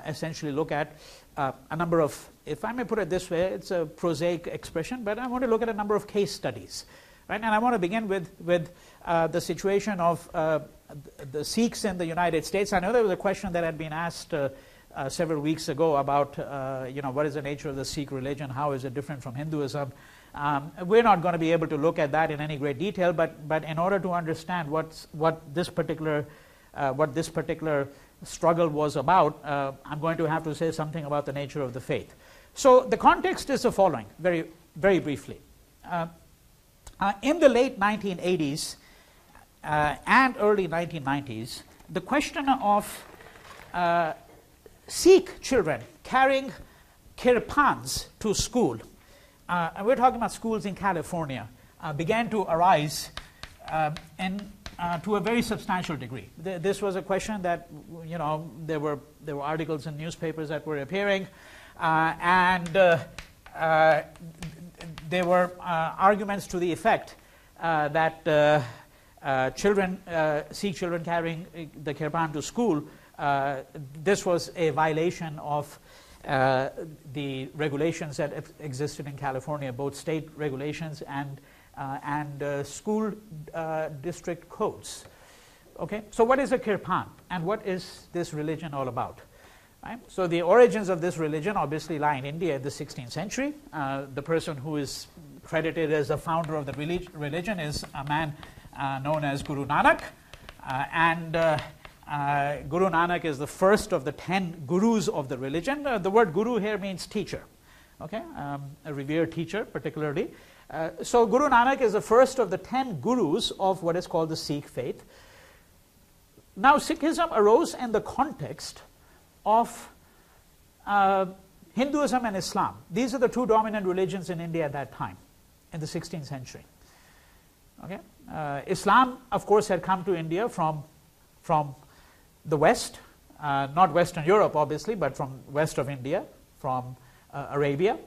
essentially look at a number of, if I may put it this way, it's a prosaic expression, but I want to look at a number of case studies. Right? And I want to begin with the situation of the Sikhs in the United States. I know there was a question that had been asked several weeks ago about what is the nature of the Sikh religion, how is it different from Hinduism. We're not going to be able to look at that in any great detail, but in order to understand what this particular struggle was about, I'm going to have to say something about the nature of the faith. So the context is the following, very, very briefly. In the late 1980s and early 1990s, the question of Sikh children carrying kirpans to school, and we're talking about schools in California, began to arise to a very substantial degree. This was a question that, there were articles in newspapers that were appearing, and there were arguments to the effect that Sikh children carrying the kirpan to school, this was a violation of the regulations that existed in California, both state regulations and school district codes. Okay, so what is a kirpan, and what is this religion all about? Right? So the origins of this religion obviously lie in India in the 16th century. The person who is credited as the founder of the religion is a man known as Guru Nanak. Guru Nanak is the first of the 10 gurus of the religion. The word guru here means teacher, okay? A revered teacher particularly. So Guru Nanak is the first of the 10 gurus of what is called the Sikh faith. Now Sikhism arose in the context of Hinduism and Islam. These are the two dominant religions in India at that time, in the 16th century. Okay? Islam, of course, had come to India from the West, not Western Europe, obviously, but from west of India, from Arabia.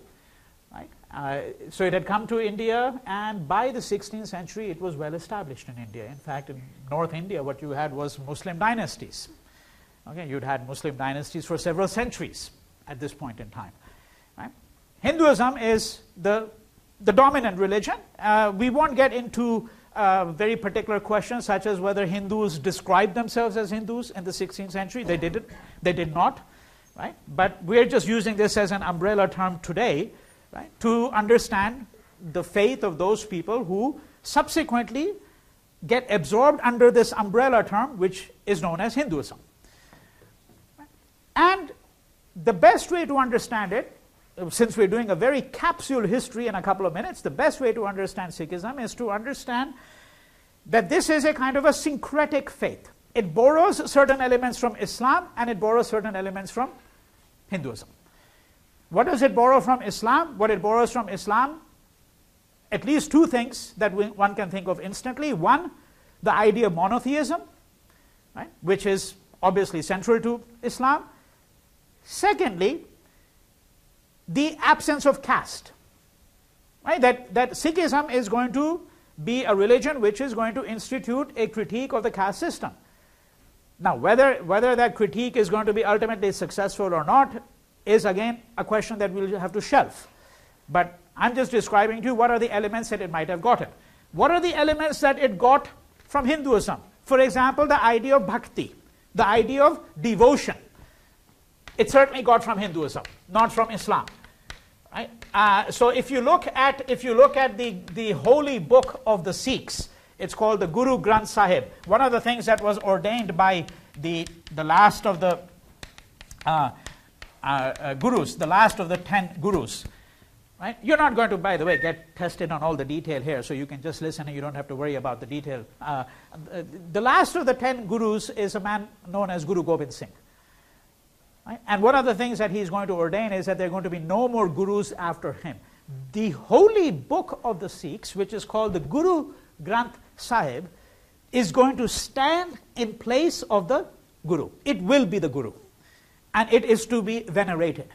Right? So it had come to India, and by the 16th century, it was well established in India. In fact, in North India, what you had was Muslim dynasties. Okay, you'd had Muslim dynasties for several centuries at this point in time. Right? Hinduism is the dominant religion. We won't get into very particular questions such as whether Hindus described themselves as Hindus in the 16th century. They didn't. They did not. Right? But we're just using this as an umbrella term today, right, to understand the faith of those people who subsequently get absorbed under this umbrella term, which is known as Hinduism. And the best way to understand it, since we're doing a very capsule history in a couple of minutes, the best way to understand Sikhism is to understand that this is a kind of a syncretic faith. It borrows certain elements from Islam and it borrows certain elements from Hinduism. What does it borrow from Islam? What it borrows from Islam, at least two things that one can think of instantly. One, the idea of monotheism, right, which is obviously central to Islam. Secondly, the absence of caste. Right? That Sikhism is going to be a religion which is going to institute a critique of the caste system. Now, whether that critique is going to be ultimately successful or not is again a question that we'll have to shelve. But I'm just describing to you what are the elements that it might have gotten. What are the elements that it got from Hinduism? For example, the idea of bhakti, the idea of devotion. It certainly got from Hinduism, not from Islam. Right? So if you look at the holy book of the Sikhs, it's called the Guru Granth Sahib. One of the things that was ordained by the last of the gurus, the last of the 10 gurus. Right? You're not going to, by the way, get tested on all the detail here, so you can just listen and you don't have to worry about the detail. The last of the 10 gurus is a man known as Guru Gobind Singh. Right? And one of the things that he's going to ordain is that there are going to be no more gurus after him. The holy book of the Sikhs, which is called the Guru Granth Sahib, is going to stand in place of the guru. It will be the guru. And it is to be venerated.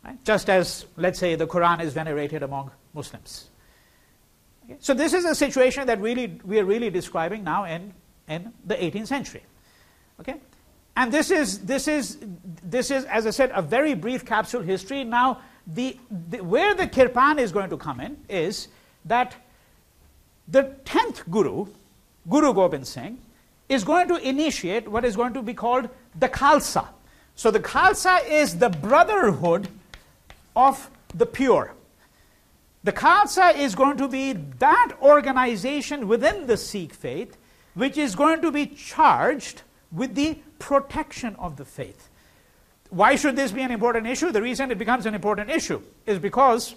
Right? Just as, let's say, the Quran is venerated among Muslims. Okay? So this is a situation that we are really describing now in the 18th century. Okay? And this is, as I said, a very brief capsule history. Now, where the kirpan is going to come in is that the 10th guru, Guru Gobind Singh, is going to initiate what is going to be called the Khalsa. So the Khalsa is the brotherhood of the pure. The Khalsa is going to be that organization within the Sikh faith which is going to be charged with the protection of the faith. Why should this be an important issue? The reason it becomes an important issue is because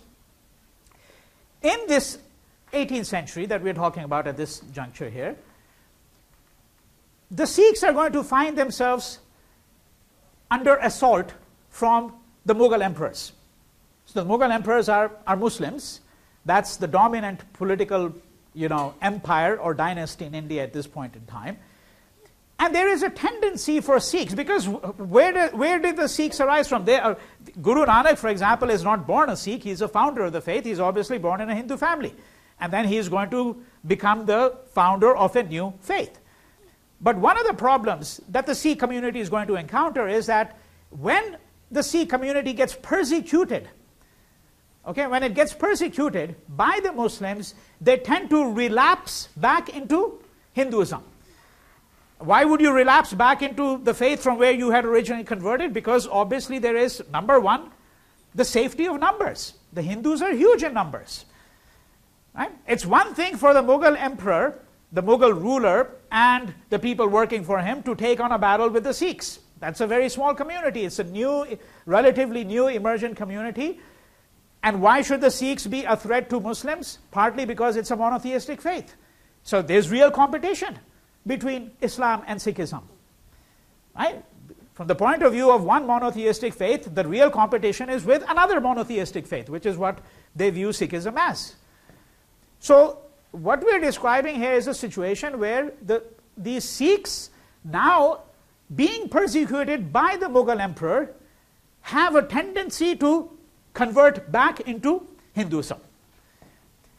in this 18th century that we're talking about at this juncture here, the Sikhs are going to find themselves under assault from the Mughal emperors. So the Mughal emperors are Muslims. That's the dominant political, empire or dynasty in India at this point in time. And there is a tendency for Sikhs, because where did the Sikhs arise from? Guru Nanak, for example, is not born a Sikh. He's a founder of the faith. He's obviously born in a Hindu family. And then he is going to become the founder of a new faith. But one of the problems that the Sikh community is going to encounter is that when the Sikh community gets persecuted, when it gets persecuted by the Muslims, they tend to relapse back into Hinduism. Why would you relapse back into the faith from where you had originally converted? Because obviously there is, number one, the safety of numbers. The Hindus are huge in numbers. Right? It's one thing for the Mughal emperor, the Mughal ruler, and the people working for him to take on a battle with the Sikhs. That's a very small community. It's a new, relatively new emergent community. And why should the Sikhs be a threat to Muslims? Partly because it's a monotheistic faith. So there's real competition between Islam and Sikhism. Right? From the point of view of one monotheistic faith, the real competition is with another monotheistic faith, which is what they view Sikhism as. So what we're describing here is a situation where these Sikhs, now being persecuted by the Mughal emperor, have a tendency to convert back into Hinduism.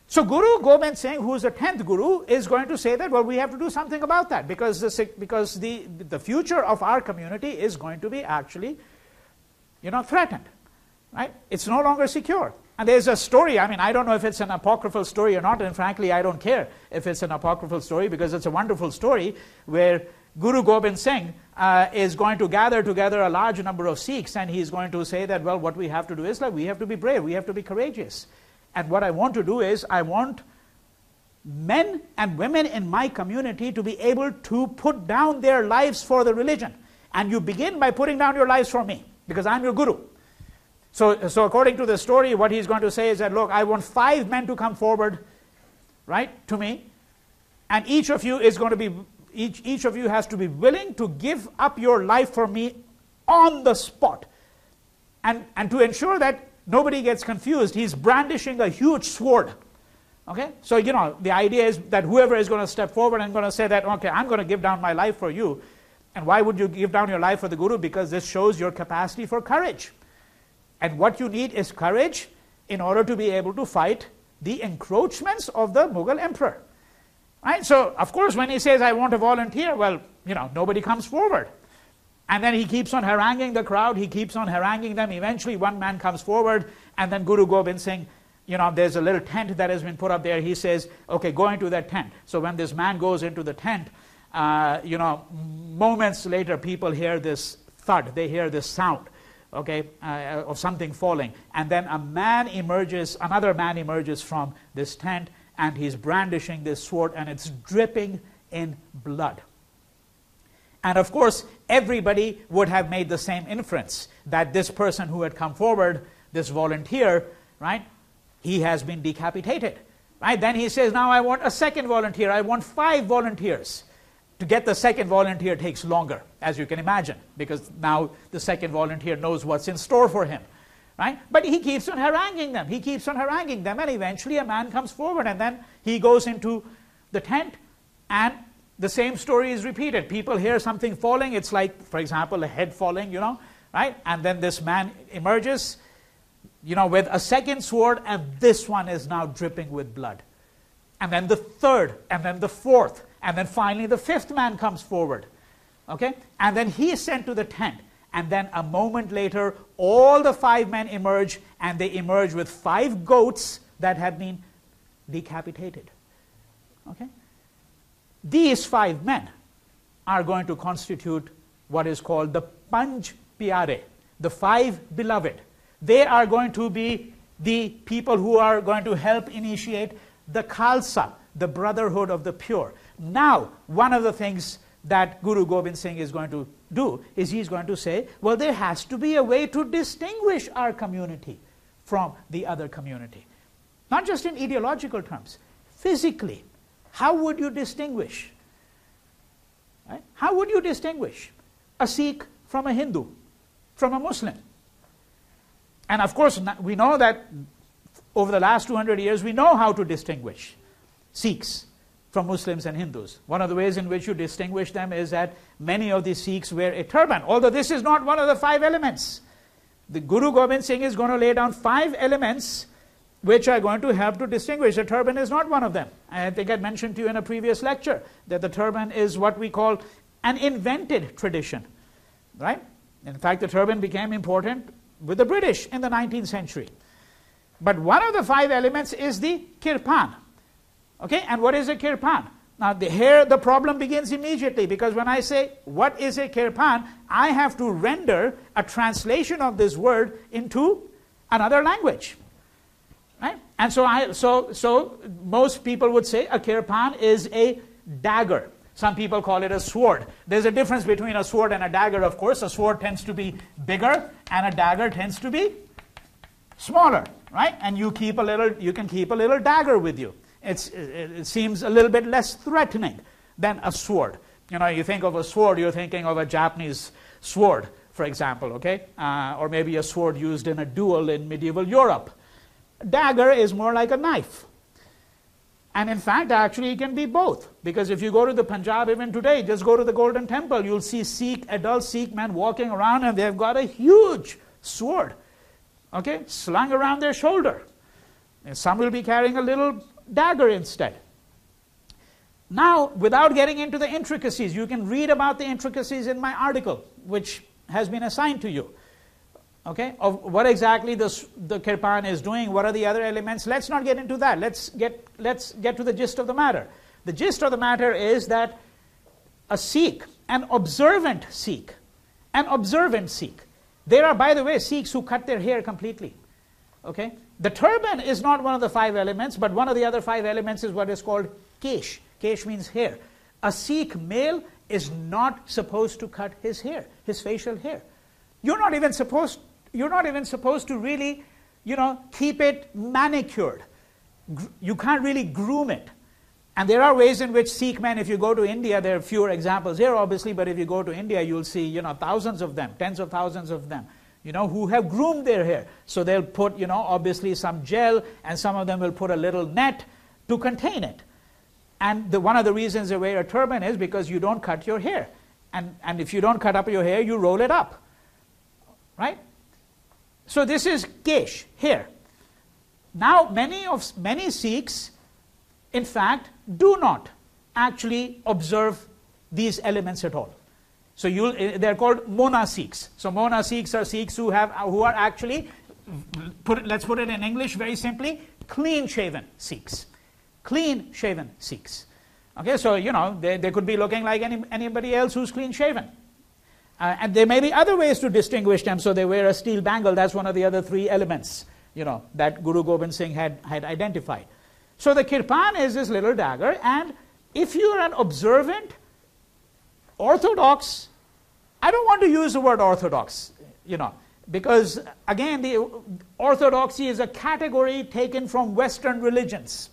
So Guru Gobind Singh, who is the 10th Guru, is going to say that, well, we have to do something about that, because the future of our community is going to be actually, threatened. Right? It's no longer secure. And there's a story, I don't know if it's an apocryphal story or not, and frankly, I don't care if it's an apocryphal story, because it's a wonderful story where Guru Gobind Singh is going to gather together a large number of Sikhs, and he's going to say that, well, what we have to do is, we have to be brave, we have to be courageous. And what I want to do is, I want men and women in my community to be able to put down their lives for the religion. And you begin by putting down your lives for me, because I'm your Guru. So according to the story, what he's going to say is that, look, I want 5 men to come forward, right, to me, and each of you is going to be, each of you has to be willing to give up your life for me on the spot. And to ensure that nobody gets confused, he's brandishing a huge sword. Okay? So, the idea is that whoever is going to step forward and going to say that, okay, I'm going to give down my life for you. And why would you give down your life for the Guru? Because this shows your capacity for courage. And what you need is courage in order to be able to fight the encroachments of the Mughal emperor. Right? So, of course, when he says, I want to volunteer, well, nobody comes forward. And then he keeps on haranguing the crowd, he keeps on haranguing them. Eventually one man comes forward, and then Guru Gobind Singh, there's a little tent that has been put up there. He says, okay, go into that tent. So when this man goes into the tent, moments later people hear this thud, they hear this sound, okay, of something falling. And then another man emerges from this tent, and he's brandishing this sword, and it's dripping in blood. And of course, everybody would have made the same inference, that this person who had come forward, this volunteer, right, he has been decapitated. Right? Then he says, now I want a second volunteer, I want 5 volunteers. To get the second volunteer takes longer, as you can imagine, because now the second volunteer knows what's in store for him. Right? But he keeps on haranguing them, and eventually a man comes forward, and then he goes into the tent, and the same story is repeated. People hear something falling. It's like, for example, a head falling, right? And then this man emerges, with a second sword, and this one is now dripping with blood. And then the third, and then the fourth, and then finally the 5th man comes forward. Okay? And then he is sent to the tent. And then a moment later, all the 5 men emerge, and they emerge with 5 goats that have been decapitated. Okay? These 5 men are going to constitute what is called the Panj Pyare, the 5 beloved. They are going to be the people who are going to help initiate the Khalsa, the brotherhood of the pure. Now, one of the things that Guru Gobind Singh is going to do is he's going to say, well, there has to be a way to distinguish our community from the other community. Not just in ideological terms, physically. How would you distinguish? Right? How would you distinguish a Sikh from a Hindu, from a Muslim? And of course, we know that over the last 200 years, we know how to distinguish Sikhs from Muslims and Hindus. One of the ways in which you distinguish them is that many of the Sikhs wear a turban, although this is not one of the 5 elements. The Guru Gobind Singh is going to lay down 5 elements which are going to help to distinguish. The turban is not one of them. I think I mentioned to you in a previous lecture that the turban is what we call an invented tradition. Right? In fact, the turban became important with the British in the 19th century. But one of the 5 elements is the kirpan. Okay, and what is a kirpan? Now here the problem begins immediately, because when I say what is a kirpan, I have to render a translation of this word into another language, right? And so most people would say a kirpan is a dagger. Some people call it a sword. There's a difference between a sword and a dagger, of course. A sword tends to be bigger and a dagger tends to be smaller, right? And you can keep a little dagger with you. It seems a little bit less threatening than a sword. You know, you think of a sword, you're thinking of a Japanese sword, for example, okay? Or maybe a sword used in a duel in medieval Europe. A dagger is more like a knife. And in fact, actually, it can be both. Because if you go to the Punjab even today, just go to the Golden Temple, you'll see adult Sikh men walking around, and they've got a huge sword, okay, slung around their shoulder. And some will be carrying a little dagger instead. Now, without getting into the intricacies, you can read about the intricacies in my article, which has been assigned to you, okay, of what exactly the kirpan is doing, what are the other elements. Let's not get into that. Let's get to the gist of the matter. The gist of the matter is that a Sikh, an observant Sikh, there are, by the way, Sikhs who cut their hair completely, okay. The turban is not one of the 5 elements, but one of the other 5 elements is what is called kesh. Kesh means hair. A Sikh male is not supposed to cut his hair, his facial hair. You're not even supposed to really, you know, keep it manicured. You can't really groom it. And there are ways in which Sikh men, if you go to India, there are fewer examples here, obviously, but if you go to India, you'll see, you know, thousands of them, tens of thousands of them, you know, who have groomed their hair. So they'll put, you know, obviously some gel, and some of them will put a little net to contain it. And one of the reasons they wear a turban is because you don't cut your hair. And if you don't cut up your hair, you roll it up, right? So this is kesh, hair. Now many Sikhs, in fact, do not actually observe these elements at all. So they're called Mona Sikhs. So Mona Sikhs are Sikhs who are actually, let's put it in English very simply, clean-shaven Sikhs. Clean-shaven Sikhs. Okay, so, you know, they could be looking like anybody else who's clean-shaven. And there may be other ways to distinguish them. So they wear a steel bangle. That's one of the other 3 elements, you know, that Guru Gobind Singh had identified. So the kirpan is this little dagger, and if you're an observant, orthodox, I don't want to use the word orthodox, you know, because again, the orthodoxy is a category taken from Western religions.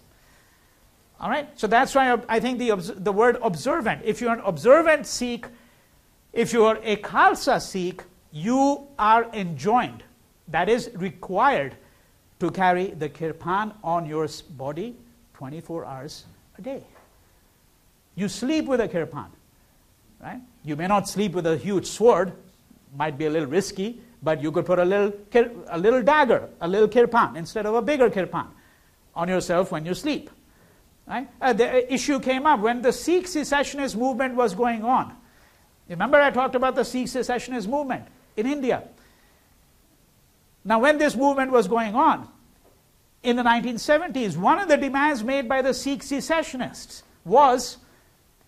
All right, so that's why I think the word observant, if you're an observant Sikh, if you are a Khalsa Sikh, you are enjoined, that is required, to carry the kirpan on your body 24 hours a day. You sleep with a kirpan, right? You may not sleep with a huge sword, might be a little risky, but you could put a little dagger, a little kirpan, instead of a bigger kirpan on yourself when you sleep. Right? The issue came up when the Sikh secessionist movement was going on. Remember I talked about the Sikh secessionist movement in India. Now when this movement was going on, in the 1970s, one of the demands made by the Sikh secessionists was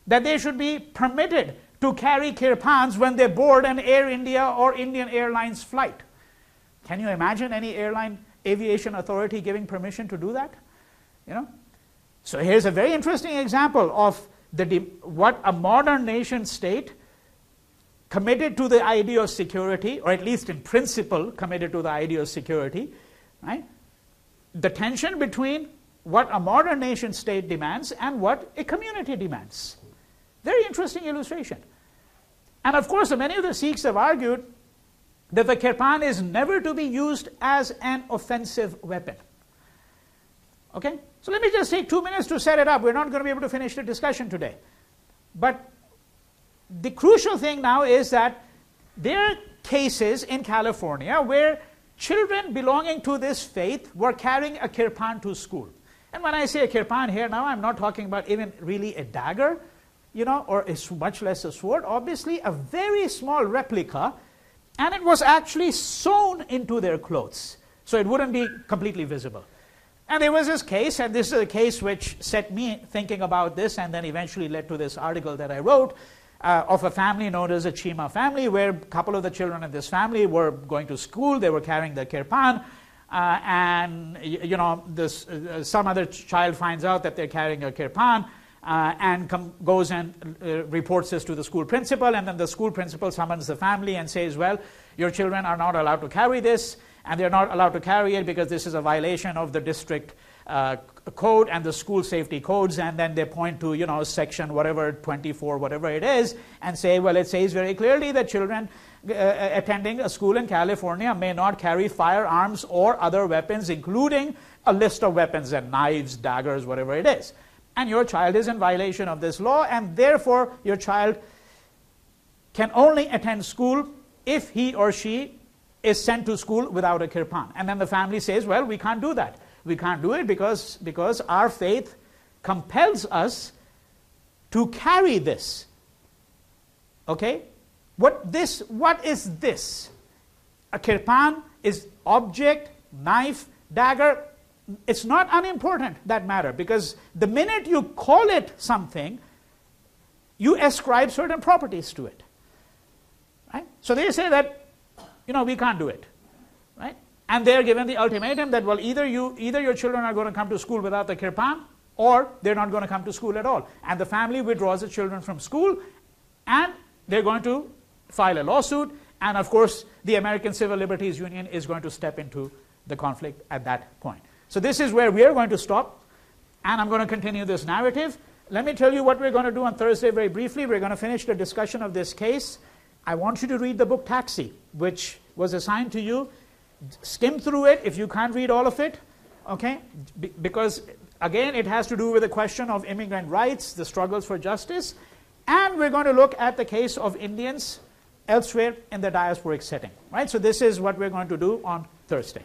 that they should be permitted to carry kirpans when they board an Air India or Indian Airlines flight. Can you imagine any aviation authority giving permission to do that? You know? So here's a very interesting example of what a modern nation state committed to the idea of security, or at least in principle committed to the idea of security, right? The tension between what a modern nation state demands and what a community demands. Very interesting illustration. And of course, many of the Sikhs have argued that the kirpan is never to be used as an offensive weapon. Okay? So let me just take 2 minutes to set it up. We're not going to be able to finish the discussion today. But the crucial thing now is that there are cases in California where children belonging to this faith were carrying a kirpan to school. And when I say a kirpan here now, I'm not talking about even really a dagger, you know, or much less a sword. Obviously, a very small replica, and it was actually sewn into their clothes, so it wouldn't be completely visible. And there was this case, and this is a case which set me thinking about this and then eventually led to this article that I wrote of a family known as a Chima family, where a couple of the children in this family were going to school. They were carrying the kirpan, and some other child finds out that they're carrying a kirpan and goes and reports this to the school principal, and then the school principal summons the family and says, well, your children are not allowed to carry this, and they're not allowed to carry it because this is a violation of the district code and the school safety codes. And then they point to, section whatever, 24, whatever it is, and say, well, it says very clearly that children attending a school in California may not carry firearms or other weapons, including a list of weapons and knives, daggers, whatever it is. And your child is in violation of this law, and therefore your child can only attend school if he or she is sent to school without a kirpan. And then the family says, well, we can't do that. We can't do it because our faith compels us to carry this. Okay? What is this? A kirpan is object, knife, dagger. It's not unimportant, that matter, because the minute you call it something, you ascribe certain properties to it. Right? So they say that, we can't do it. Right? And they're given the ultimatum that, well, either your children are going to come to school without the kirpan, or they're not going to come to school at all. And the family withdraws the children from school, and they're going to file a lawsuit. And of course, the American Civil Liberties Union is going to step into the conflict at that point. So this is where we are going to stop, and I'm going to continue this narrative. Let me tell you what we're going to do on Thursday very briefly. We're going to finish the discussion of this case. I want you to read the book Taxi, which was assigned to you. Skim through it if you can't read all of it, okay? Because, again, it has to do with the question of immigrant rights, the struggles for justice, and we're going to look at the case of Indians elsewhere in the diasporic setting, right? So this is what we're going to do on Thursday.